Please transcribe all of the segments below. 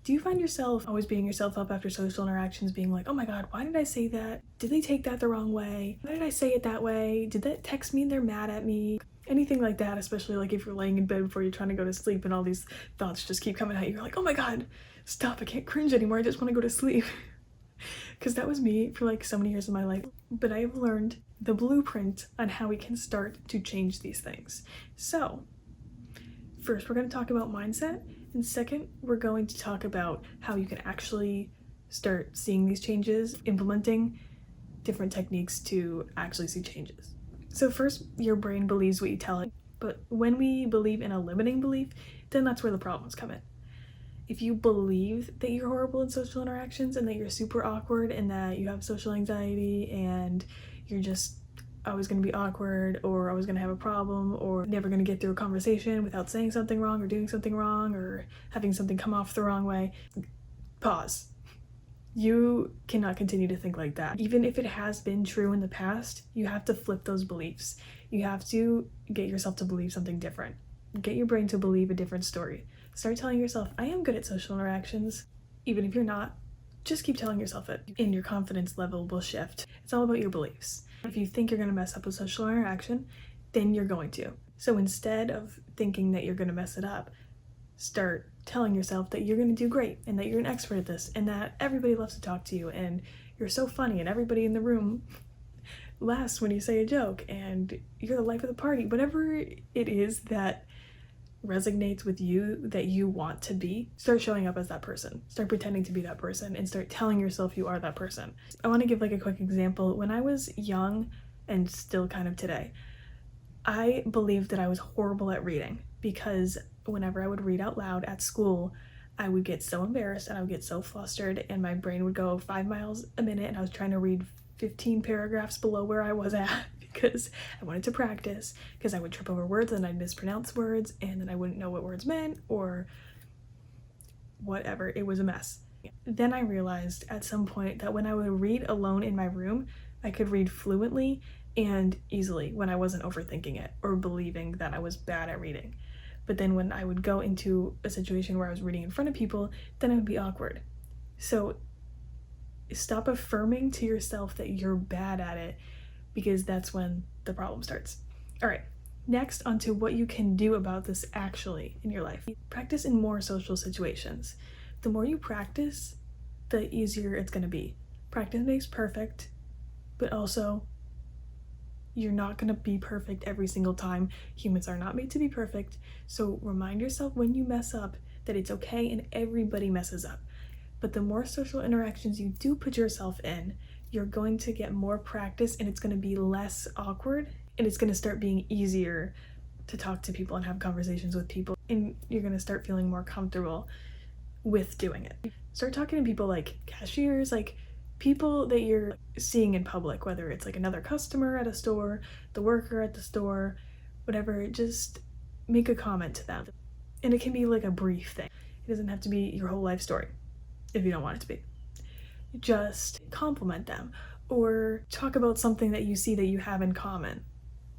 Do you find yourself always beating yourself up after social interactions, being like, oh my god, why did I say that? Did they take that the wrong way? Why did I say it that way? Did that text mean they're mad at me? Anything like that, especially like if you're laying in bed before you're trying to go to sleep and all these thoughts just keep coming at you. You're like, oh my god, stop, I can't cringe anymore, I just want to go to sleep. Because that was me for like so many years of my life. But I have learned the blueprint on how we can start to change these things. So, first we're going to talk about mindset, and second we're going to talk about how you can actually start seeing these changes, implementing different techniques to actually see changes. So first, your brain believes what you tell it, but when we believe in a limiting belief, then that's where the problems come in. If you believe that you're horrible in social interactions and that you're super awkward and that you have social anxiety and you're just always going to be awkward or always going to have a problem or never going to get through a conversation without saying something wrong or doing something wrong or having something come off the wrong way, pause. You cannot continue to think like that. Even if it has been true in the past, you have to flip those beliefs. You have to get yourself to believe something different. Get your brain to believe a different story. Start telling yourself, I am good at social interactions. Even if you're not, just keep telling yourself it, and your confidence level will shift. It's all about your beliefs. If you think you're going to mess up a social interaction, then you're going to. So instead of thinking that you're going to mess it up, start telling yourself that you're going to do great and that you're an expert at this and that everybody loves to talk to you and you're so funny and everybody in the room laughs when you say a joke and you're the life of the party. Whatever it is that resonates with you that you want to be, start showing up as that person. Start pretending to be that person and start telling yourself you are that person. I want to give like a quick example. When I was young, and still kind of today, I believed that I was horrible at reading because whenever I would read out loud at school, I would get so embarrassed and I would get so flustered and my brain would go 5 miles a minute and I was trying to read 15 paragraphs below where I was at because I wanted to practice, because I would trip over words and I'd mispronounce words and then I wouldn't know what words meant or whatever. It was a mess. Then I realized at some point that when I would read alone in my room, I could read fluently and easily when I wasn't overthinking it or believing that I was bad at reading. But then when I would go into a situation where I was reading in front of people, then it would be awkward. So stop affirming to yourself that you're bad at it, because that's when the problem starts. All right, next onto what you can do about this actually in your life. Practice in more social situations. The more you practice, the easier it's going to be. Practice makes perfect, but also you're not going to be perfect every single time. Humans are not made to be perfect. So remind yourself when you mess up that it's okay and everybody messes up. But the more social interactions you do put yourself in, you're going to get more practice and it's going to be less awkward and it's going to start being easier to talk to people and have conversations with people, and you're going to start feeling more comfortable with doing it. Start talking to people like cashiers, like people that you're seeing in public, whether it's like another customer at a store, the worker at the store, whatever. Just make a comment to them. And it can be like a brief thing. It doesn't have to be your whole life story if you don't want it to be. Just compliment them or talk about something that you see that you have in common.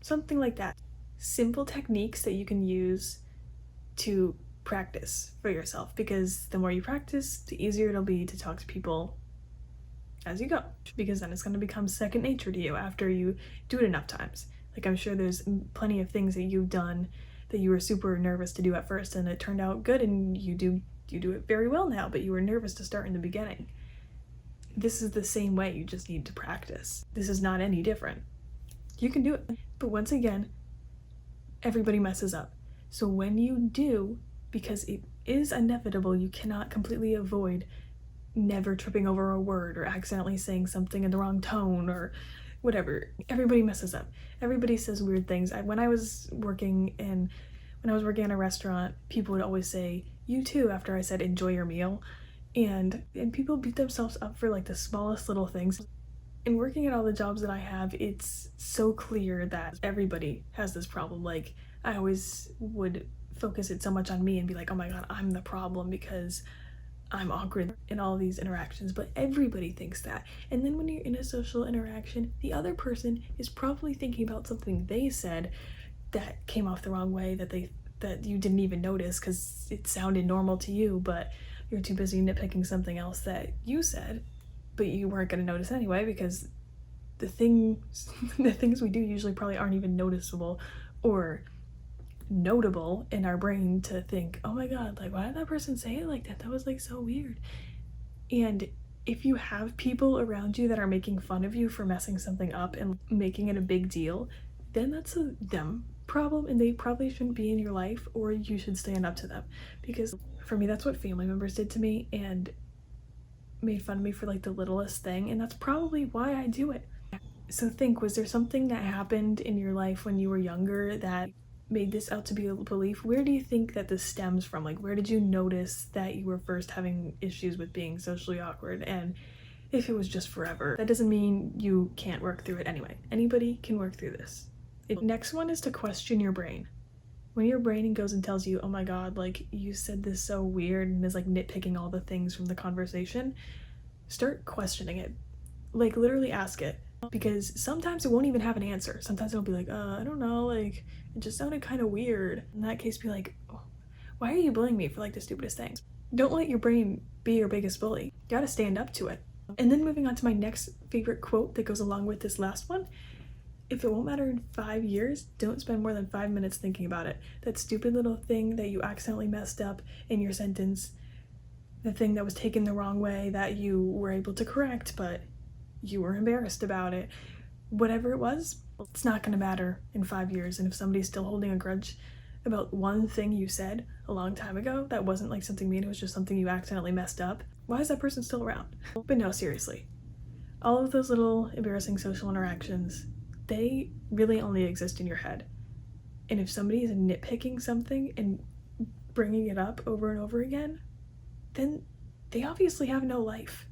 Something like that. Simple techniques that you can use to practice for yourself, because the more you practice, the easier it'll be to talk to people as you go, because then it's going to become second nature to you after you do it enough times. Like, I'm sure there's plenty of things that you've done that you were super nervous to do at first and it turned out good and you do it very well now, but you were nervous to start in the beginning. This is the same way, you just need to practice. This is not any different. You can do it. But once again, everybody messes up. So when you do, because it is inevitable, you cannot completely avoid never tripping over a word or accidentally saying something in the wrong tone or whatever. Everybody messes up. Everybody says weird things. When I was working in a restaurant, people would always say, "You too," after I said "enjoy your meal. And people beat themselves up for like the smallest little things. In working at all the jobs that I have, it's so clear that everybody has this problem. Like, I always would focus it so much on me and be like, oh my god, I'm the problem because I'm awkward in all these interactions, but everybody thinks that. And then when you're in a social interaction, the other person is probably thinking about something they said that came off the wrong way, that you didn't even notice because it sounded normal to you, but you're too busy nitpicking something else that you said, but you weren't going to notice anyway because the things we do usually probably aren't even noticeable or notable in our brain to think, oh my god, like why did that person say it like that? That was like so weird. And if you have people around you that are making fun of you for messing something up and making it a big deal, then that's a them problem and they probably shouldn't be in your life, or you should stand up to them. Because for me, that's what family members did to me and made fun of me for like the littlest thing, and that's probably why I do it. So think, was there something that happened in your life when you were younger that made this out to be a belief? Where do you think that this stems from? Like, where did you notice that you were first having issues with being socially awkward? And if it was just forever, that doesn't mean you can't work through it anyway. Anybody can work through this. Next one is to question your brain. When your brain goes and tells you, oh my god, like you said this so weird, and is like nitpicking all the things from the conversation, start questioning it. Like literally ask it. Because sometimes it won't even have an answer. Sometimes it'll be like, I don't know, like, it just sounded kind of weird. In that case, be like, oh, why are you bullying me for like the stupidest things? Don't let your brain be your biggest bully. You gotta stand up to it. And then moving on to my next favorite quote that goes along with this last one. If it won't matter in 5 years, don't spend more than 5 minutes thinking about it. That stupid little thing that you accidentally messed up in your sentence, the thing that was taken the wrong way that you were able to correct, but you were embarrassed about it. Whatever it was, it's not going to matter in 5 years. And if somebody's still holding a grudge about one thing you said a long time ago that wasn't like something mean, it was just something you accidentally messed up, why is that person still around? But no, seriously. All of those little embarrassing social interactions, they really only exist in your head. And if somebody is nitpicking something and bringing it up over and over again, then they obviously have no life.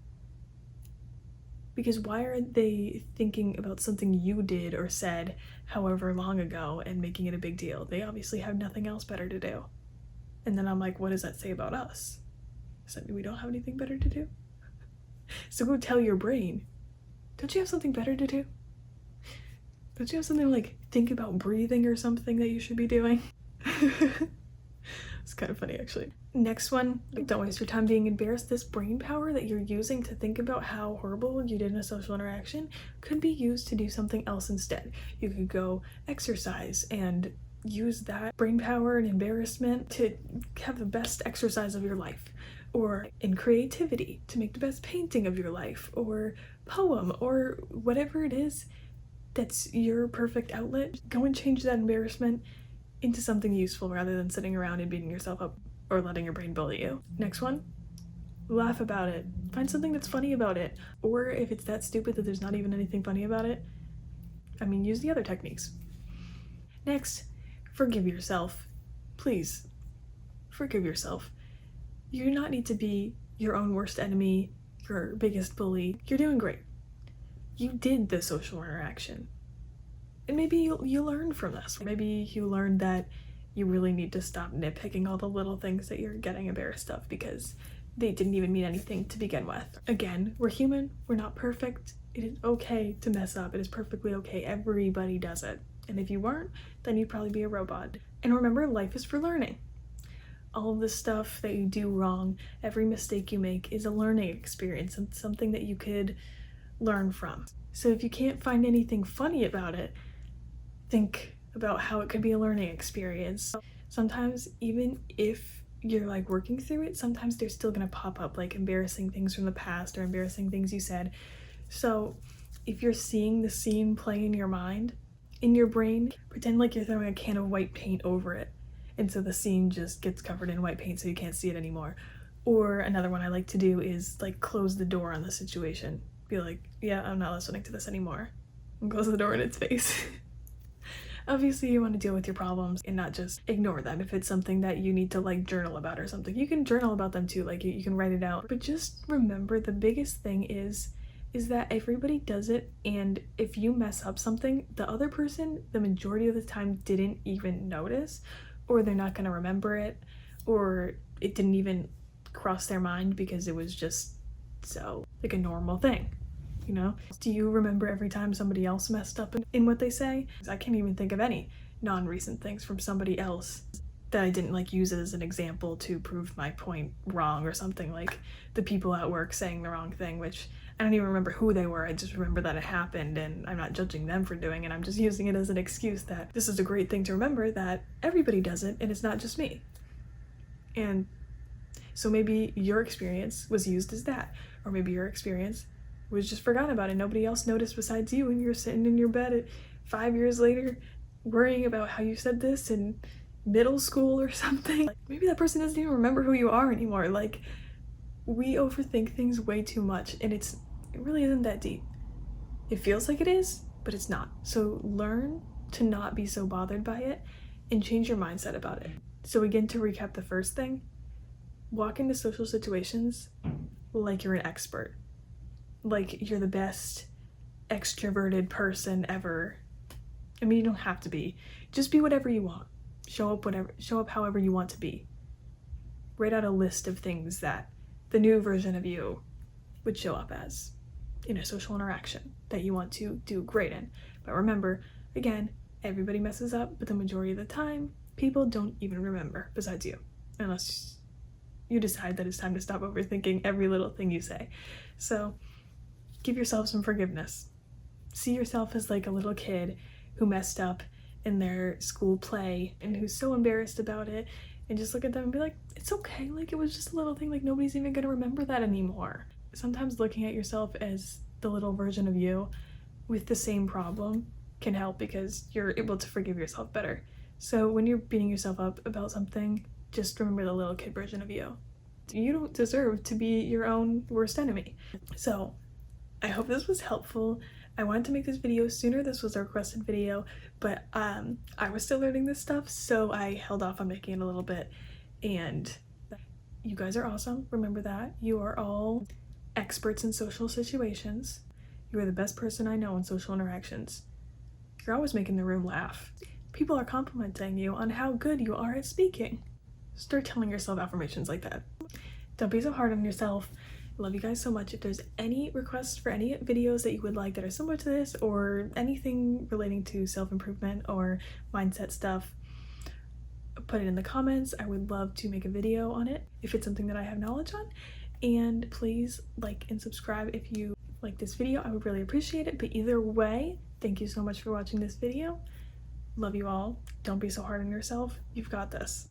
Because why are they thinking about something you did or said however long ago and making it a big deal? They obviously have nothing else better to do. And then I'm like, what does that say about us? Does that mean we don't have anything better to do? So go tell your brain, don't you have something better to do? Don't you have something like think about breathing or something that you should be doing? It's kind of funny actually. Next one, don't waste your time being embarrassed. This brain power that you're using to think about how horrible you did in a social interaction could be used to do something else instead. You could go exercise and use that brain power and embarrassment to have the best exercise of your life, or in creativity to make the best painting of your life, or poem, or whatever it is that's your perfect outlet. Go and change that embarrassment into something useful rather than sitting around and beating yourself up or letting your brain bully you. Next one, laugh about it. Find something that's funny about it. Or if it's that stupid that there's not even anything funny about it, I mean, use the other techniques. Next, forgive yourself. Please, forgive yourself. You do not need to be your own worst enemy, your biggest bully. You're doing great. You did the social interaction. And maybe you learned from this. Maybe you learned that you really need to stop nitpicking all the little things that you're getting embarrassed of because they didn't even mean anything to begin with. Again, we're human, we're not perfect. It is okay to mess up. It is perfectly okay. Everybody does it. And if you weren't, then you'd probably be a robot. And remember, life is for learning. All of the stuff that you do wrong, every mistake you make is a learning experience and something that you could learn from. So if you can't find anything funny about it, think about how it could be a learning experience. Sometimes even if you're like working through it, sometimes they're still gonna pop up like embarrassing things from the past or embarrassing things you said. So if you're seeing the scene play in your mind, in your brain, pretend like you're throwing a can of white paint over it. And so the scene just gets covered in white paint so you can't see it anymore. Or another one I like to do is like close the door on the situation. Be like, yeah, I'm not listening to this anymore. And close the door in its face. Obviously you want to deal with your problems and not just ignore them. If it's something that you need to like journal about or something, you can journal about them too, like you can write it out. But just remember, the biggest thing is that everybody does it, and if you mess up something, the other person the majority of the time didn't even notice, or they're not going to remember it, or it didn't even cross their mind because it was just so like a normal thing. You know, do you remember every time somebody else messed up in what they say? I can't even think of any non-recent things from somebody else that I didn't like use it as an example to prove my point wrong or something, like the people at work saying the wrong thing, which I don't even remember who they were. I just remember that it happened, and I'm not judging them for doing it. I'm just using it as an excuse that this is a great thing to remember, that everybody does it and it's not just me. And so maybe your experience was used as that, or maybe your experience was just forgotten about and nobody else noticed besides you, and you're sitting in your bed at 5 years later worrying about how you said this in middle school or something. Like, maybe that person doesn't even remember who you are anymore. Like, we overthink things way too much, and it really isn't that deep. It feels like it is, but it's not. So learn to not be so bothered by it and change your mindset about it. So again, to recap the first thing, walk into social situations like you're an expert, like you're the best extroverted person ever. I mean, you don't have to be. Just be whatever you want. Show up however you want to be. Write out a list of things that the new version of you would show up as in a social interaction that you want to do great in. But remember, again, everybody messes up, but the majority of the time, people don't even remember besides you, unless you decide that it's time to stop overthinking every little thing you say. So give yourself some forgiveness. See yourself as like a little kid who messed up in their school play and who's so embarrassed about it, and just look at them and be like, it's okay, like it was just a little thing, like nobody's even gonna remember that anymore. Sometimes looking at yourself as the little version of you with the same problem can help, because you're able to forgive yourself better. So when you're beating yourself up about something, just remember the little kid version of you. You don't deserve to be your own worst enemy. So I hope this was helpful. I wanted to make this video sooner. This was a requested video, but I was still learning this stuff, so I held off on making it a little bit. And you guys are awesome. Remember that. You are all experts in social situations. You are the best person I know in social interactions. You're always making the room laugh. People are complimenting you on how good you are at speaking. Start telling yourself affirmations like that. Don't be so hard on yourself. I love you guys so much. If there's any requests for any videos that you would like that are similar to this, or anything relating to self-improvement or mindset stuff, put it in the comments. I would love to make a video on it if it's something that I have knowledge on. And please like and subscribe if you like this video. I would really appreciate it. But either way, thank you so much for watching this video. Love you all. Don't be so hard on yourself. You've got this.